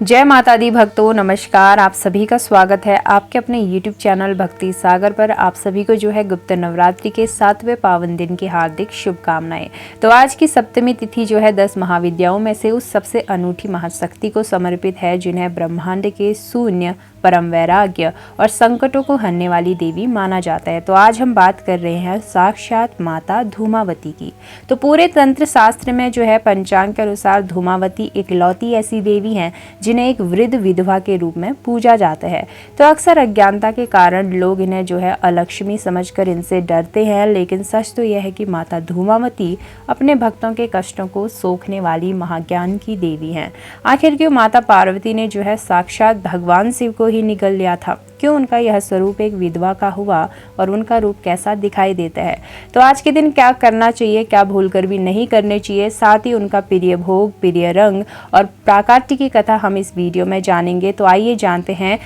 जय माता दी भक्तों, नमस्कार। आप सभी का स्वागत है आपके अपने YouTube चैनल भक्ति सागर पर। आप सभी को जो है गुप्त नवरात्रि के 7वें पावन दिन की हार्दिक शुभकामनाएं। तो आज की सप्तमी तिथि जो है 10 महाविद्याओं में से उस सबसे अनूठी महाशक्ति को समर्पित है जिन्हें ब्रह्मांड के शून्य, परम वैराग्य और संकटों को हरने वाली देवी माना जाता है। तो आज हम बात कर रहे हैं साक्षात माता धूमावती की। तो पूरे तंत्र शास्त्र में जो है पंचांग के अनुसार धूमावती इकलौती ऐसी देवी हैं जिन्हें एक वृद्ध विधवा के रूप में पूजा जाता है। तो अक्सर अज्ञानता के कारण लोग इन्हें जो है अलक्ष्मी समझकर इनसे डरते हैं, लेकिन सच तो यह है कि माता धूमावती अपने भक्तों के कष्टों को सोखने वाली महाज्ञान की देवी हैं। आखिर क्यों माता पार्वती ने जो है साक्षात भगवान शिव को ही निगल लिया था? क्यों उनका यह स्वरूप एक विधवा का हुआ और उनका रूप कैसा दिखाई देता है? तो आज के दिन क्या करना चाहिए, क्या भूलकर भी नहीं करने चाहिए, साथ ही उनका प्रिय भोग, प्रिय रंग और प्राकट्य की कथा हम इस वीडियो में जानेंगे। तो आइए जानते हैं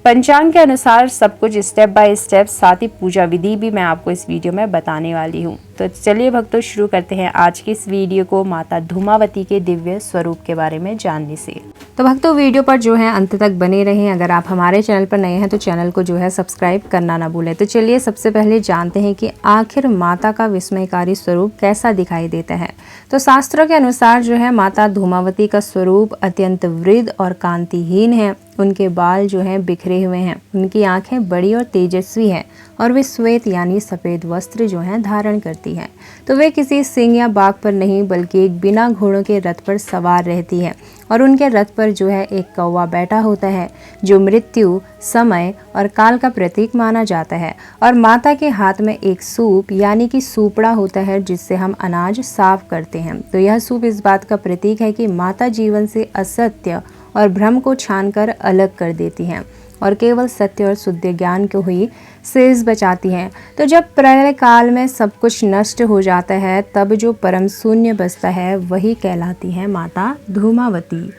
पंचांग के अनुसार सब कुछ स्टेप बाय स्टेप, साथ ही पूजा विधि भी मैं आपको इस वीडियो में बताने वाली हूँ। तो चलिए भक्तों, शुरू करते हैं आज की इस वीडियो को माता धूमावती के दिव्य स्वरूप के बारे में जानने से। तो भक्तों, वीडियो पर जो है अंत तक बने रहें। अगर आप हमारे चैनल पर नए हैं तो चैनल को जो है सब्सक्राइब करना ना भूलें। तो चलिए सबसे पहले जानते हैं कि आखिर माता का विस्मयकारी स्वरूप कैसा दिखाई देता है। तो शास्त्रों के अनुसार जो है माता धूमावती का स्वरूप अत्यंत वृद्ध और कांतिहीन है। उनके बाल जो हैं बिखरे हुए हैं, उनकी आंखें बड़ी और तेजस्वी हैं और वे श्वेत यानी सफ़ेद वस्त्र जो हैं धारण करती हैं। तो वे किसी सिंह या बाघ पर नहीं बल्कि एक बिना घोड़ों के रथ पर सवार रहती है और उनके रथ पर जो है एक कौवा बैठा होता है जो मृत्यु, समय और काल का प्रतीक माना जाता है। और माता के हाथ में एक सूप यानी कि सूपड़ा होता है जिससे हम अनाज साफ करते हैं। तो यह सूप इस बात का प्रतीक है कि माता जीवन से असत्य और भ्रम को छानकर अलग कर देती हैं और केवल सत्य और शुद्ध ज्ञान को ही शेष बचाती हैं। तो जब प्रलय काल में सब कुछ नष्ट हो जाता है तब जो परम शून्य बचता है वही कहलाती है माता धूमावती।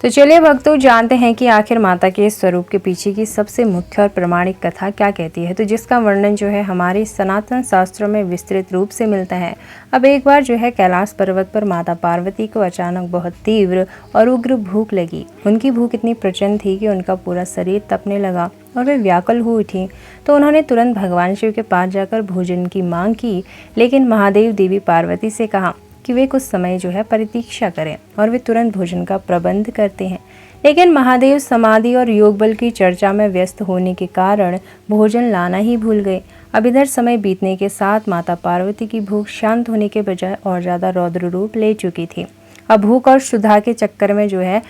तो चलिए भक्तों, जानते हैं कि आखिर माता के स्वरूप के पीछे की सबसे मुख्य और प्रमाणिक कथा क्या कहती है। तो जिसका वर्णन जो है हमारे सनातन शास्त्रों में विस्तृत रूप से मिलता है। अब एक बार जो है कैलाश पर्वत पर माता पार्वती को अचानक बहुत तीव्र और उग्र भूख लगी। उनकी भूख इतनी प्रचंड थी कि उनका पूरा शरीर तपने लगा और वे व्याकुल हो उठी। तो उन्होंने तुरंत भगवान शिव के पास जाकर भोजन की मांग की, लेकिन महादेव देवी पार्वती से कहा कि वे कुछ समय जो है प्रतीक्षा करें और वे तुरंत भोजन का प्रबंध करते हैं। लेकिन महादेव समाधि और योग बल की चर्चा में व्यस्त होने के कारण भोजन लाना ही भूल गए। अब इधर समय बीतने के साथ माता पार्वती की भूख शांत होने के बजाय और ज़्यादा रौद्र रूप ले चुकी थी। अब भूख और क्षुधा के चक्कर में जो है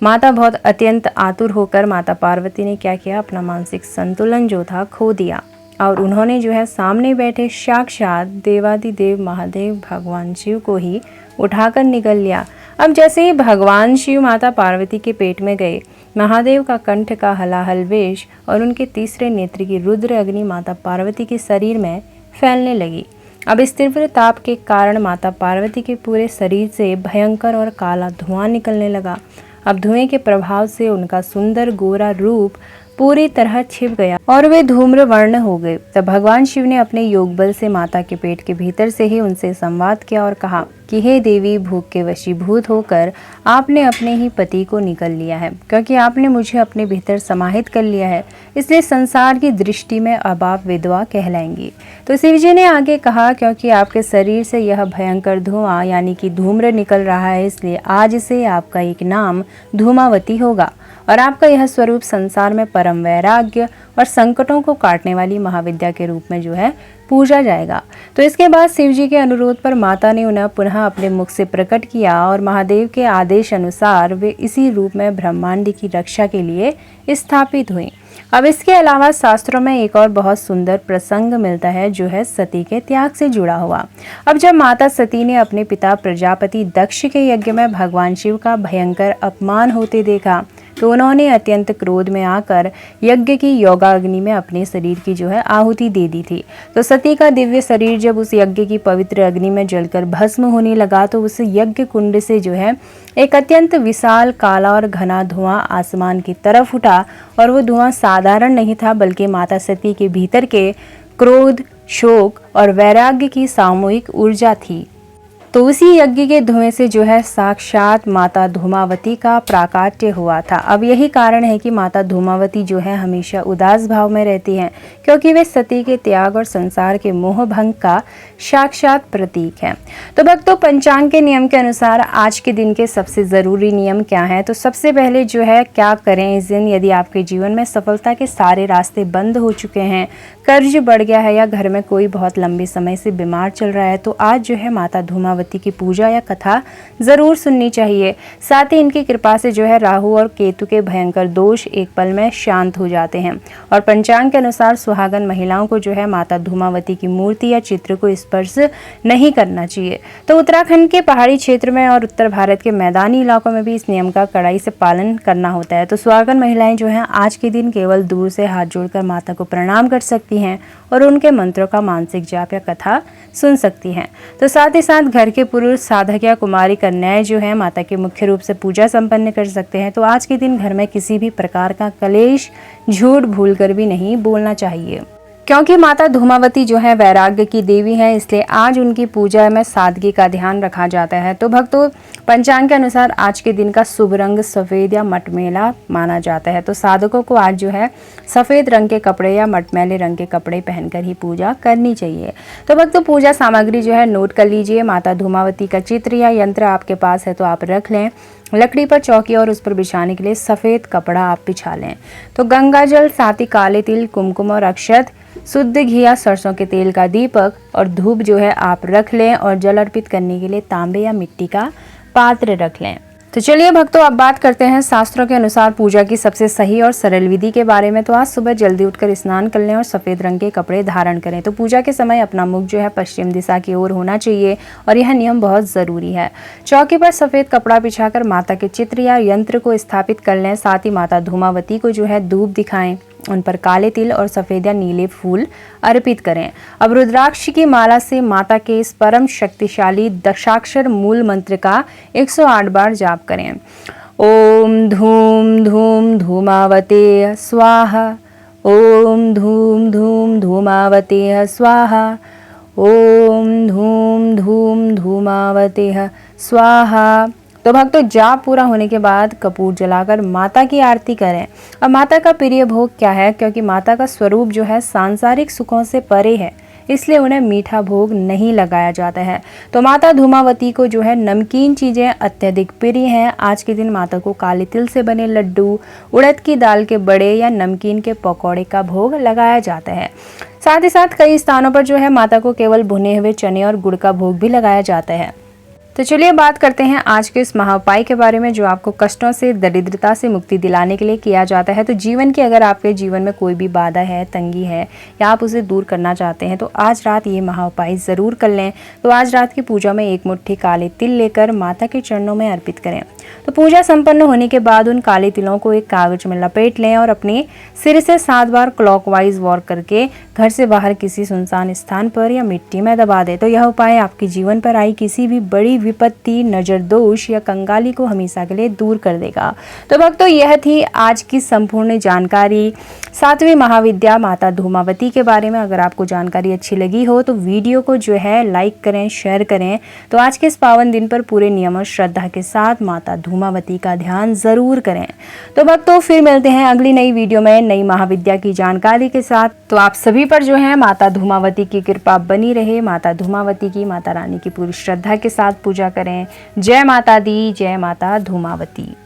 माता बहुत अत्यंत आतुर होकर माता पार्वती ने क्या किया, अपना मानसिक संतुलन जो था खो दिया और उन्होंने जो है सामने बैठे साक्षात देवादिदेव महादेव भगवान शिव को ही उठाकर निगल लिया। अब जैसे ही भगवान शिव माता पार्वती के पेट में गए, महादेव का कंठ का हलाहल वेश और उनके तीसरे नेत्र की रुद्र अग्नि माता पार्वती के शरीर में फैलने लगी। अब इस तीव्र ताप के कारण माता पार्वती के पूरे शरीर से भयंकर और काला धुआं निकलने लगा। अब धुएं के प्रभाव से उनका सुंदर गोरा रूप पूरी तरह छिप गया और वे धूम्र वर्ण हो गए। तब भगवान शिव ने अपने योग बल से माता के पेट के भीतर से ही उनसे संवाद किया और कहा कि हे देवी, भूख के वशीभूत होकर आपने अपने ही पति को निगल लिया है, क्योंकि आपने मुझे अपने भीतर समाहित कर लिया है, इसलिए संसार की दृष्टि में अब आप विधवा कहलाएंगी। तो शिव जी ने आगे कहा, क्योंकि आपके शरीर से यह भयंकर धुआं यानी कि धूम्र निकल रहा है, इसलिए आज से आपका एक नाम धूमावती होगा और आपका यह स्वरूप संसार में परम वैराग्य और संकटों को काटने वाली महाविद्या के रूप में जो है पूजा जाएगा। तो इसके बाद शिव जी के अनुरोध पर माता ने उन्हें पुनः अपने मुख से प्रकट किया और महादेव के आदेश अनुसार वे इसी रूप में ब्रह्मांड की रक्षा के लिए स्थापित हुई। अब इसके अलावा शास्त्रों में एक और बहुत सुंदर प्रसंग मिलता है जो है सती के त्याग से जुड़ा हुआ। अब जब माता सती ने अपने पिता प्रजापति दक्ष के यज्ञ में भगवान शिव का भयंकर अपमान होते देखा तो उन्होंने अत्यंत क्रोध में आकर यज्ञ की योगाग्नि में अपने शरीर की जो है आहुति दे दी थी। तो सती का दिव्य शरीर जब उस यज्ञ की पवित्र अग्नि में जलकर भस्म होने लगा तो उस यज्ञ कुंड से जो है एक अत्यंत विशाल काला और घना धुआं आसमान की तरफ उठा और वो धुआं साधारण नहीं था बल्कि माता सती के भीतर के क्रोध, शोक और वैराग्य की सामूहिक ऊर्जा थी। तो उसी यज्ञ के धुएं से जो है साक्षात माता धूमावती का प्राकट्य हुआ था। अब यही कारण है कि माता धूमावती जो है हमेशा उदास भाव में रहती हैं, क्योंकि वे सती के त्याग और संसार के मोह भंग का साक्षात प्रतीक है। तो भक्तों, पंचांग के नियम के अनुसार आज के दिन के सबसे ज़रूरी नियम क्या है? तो सबसे पहले जो है क्या करें इस दिन? यदि आपके जीवन में सफलता के सारे रास्ते बंद हो चुके हैं, कर्ज बढ़ गया है या घर में कोई बहुत लंबे समय से बीमार चल रहा है, तो आज जो है माता धूमावती की पूजा या कथा ज़रूर सुननी चाहिए। साथ ही इनकी कृपा से जो है राहु और केतु के भयंकर दोष एक पल में शांत हो जाते हैं। और पंचांग के अनुसार सुहागन महिलाओं को जो है माता धूमावती की मूर्ति या चित्र को स्पर्श नहीं करना चाहिए। तो उत्तराखंड के पहाड़ी क्षेत्र में और उत्तर भारत के मैदानी इलाकों में भी इस नियम का कड़ाई से पालन करना होता है। तो सुहागन महिलाएं जो हैं आज के दिन केवल दूर से हाथ जोड़कर माता को प्रणाम कर सकती हैं और उनके मंत्रों का मानसिक जाप या कथा सुन सकती हैं। तो साथ ही साथ घर के पुरुष, साधक या कुमारी कन्याएं जो हैं माता के मुख्य रूप से पूजा संपन्न कर सकते हैं। तो आज के दिन घर में किसी भी प्रकार का कलेश, झूठ भूलकर भी नहीं बोलना चाहिए, क्योंकि माता धूमावती जो है वैराग्य की देवी है, इसलिए आज उनकी पूजा में सादगी का ध्यान रखा जाता है। तो भक्तों, पंचांग के अनुसार आज के दिन का शुभ रंग सफ़ेद या मटमैला माना जाता है। तो साधकों को आज जो है सफ़ेद रंग के कपड़े या मटमैले रंग के कपड़े पहनकर ही पूजा करनी चाहिए। तो भक्तों, पूजा सामग्री जो है नोट कर लीजिए। माता धूमावती का चित्र या यंत्र आपके पास है तो आप रख लें। लकड़ी पर चौकी और उस पर बिछाने के लिए सफ़ेद कपड़ा आप बिछा लें। तो गंगा जल, साथ ही काले तिल, कुमकुम और अक्षत, शुद्ध घी या सरसों के तेल का दीपक और धूप जो है आप रख लें। और जल अर्पित करने के लिए तांबे या मिट्टी का पात्र रख लें। तो चलिए भक्तों, अब बात करते हैं शास्त्रों के अनुसार पूजा की सबसे सही और सरल विधि के बारे में। तो आज सुबह जल्दी उठकर स्नान कर लें और सफ़ेद रंग के कपड़े धारण करें। तो पूजा के समय अपना मुख जो है पश्चिम दिशा की ओर होना चाहिए और यह नियम बहुत ज़रूरी है। चौकी पर सफ़ेद कपड़ा बिछाकर माता के चित्र या यंत्र को स्थापित कर लें। साथ ही माता धूमावती को जो है धूप दिखाएं, उन पर काले तिल और सफ़ेद या नीले फूल अर्पित करें। अब रुद्राक्ष की माला से माता के इस परम शक्तिशाली दशाक्षर मूल मंत्र का 108 बार जाप करें। ओम धूम धूम धूमावते स्वाहा, ओम धूम धूम धूमावते स्वाहा, ओम धूम धूम धूमावते स्वाहा। तो भक्तों, जाप पूरा होने के बाद कपूर जलाकर माता की आरती करें। अब माता का प्रिय भोग क्या है? क्योंकि माता का स्वरूप जो है सांसारिक सुखों से परे है, इसलिए उन्हें मीठा भोग नहीं लगाया जाता है। तो माता धूमावती को जो है नमकीन चीज़ें अत्यधिक प्रिय हैं। आज के दिन माता को काले तिल से बने लड्डू, उड़द की दाल के बड़े या नमकीन के पकौड़े का भोग लगाया जाता है। साथ ही साथ कई स्थानों पर जो है माता को केवल भुने हुए चने और गुड़ का भोग भी लगाया जाता है। तो चलिए बात करते हैं आज के इस महाउपाय के बारे में, जो आपको कष्टों से, दरिद्रता से मुक्ति दिलाने के लिए किया जाता है। तो जीवन की अगर आपके जीवन में कोई भी बाधा है, तंगी है या आप उसे दूर करना चाहते हैं, तो आज रात ये महाउपाय ज़रूर कर लें। तो आज रात की पूजा में एक मुट्ठी काले तिल लेकर माता के चरणों में अर्पित करें। तो पूजा संपन्न होने के बाद उन काले तिलों को एक कागज में लपेट लें और अपने सिर से 7 बार क्लॉकवाइज वॉक करके घर से बाहर किसी सुनसान स्थान पर या मिट्टी में दबा दें। तो यह उपाय आपके जीवन पर आई किसी भी बड़ी विपत्ति, नजर दोष या कंगाली को हमेशा के लिए दूर कर देगा। तो भक्तों, यह थी आज की संपूर्ण जानकारी 7वीं महाविद्या माता धूमावती के बारे में। अगर आपको जानकारी अच्छी लगी हो तो वीडियो को जो है लाइक करें, शेयर करें। तो आज के इस पावन दिन पर पूरे नियम और श्रद्धा के साथ माता धूमावती का ध्यान जरूर करें। तो भक्तों, फिर मिलते हैं अगली नई वीडियो में नई महाविद्या की जानकारी के साथ। तो आप सभी पर जो है माता धूमावती की कृपा बनी रहे। माता धूमावती की, माता रानी की पूरी श्रद्धा के साथ पूजा करें। जय माता दी, जय माता धूमावती।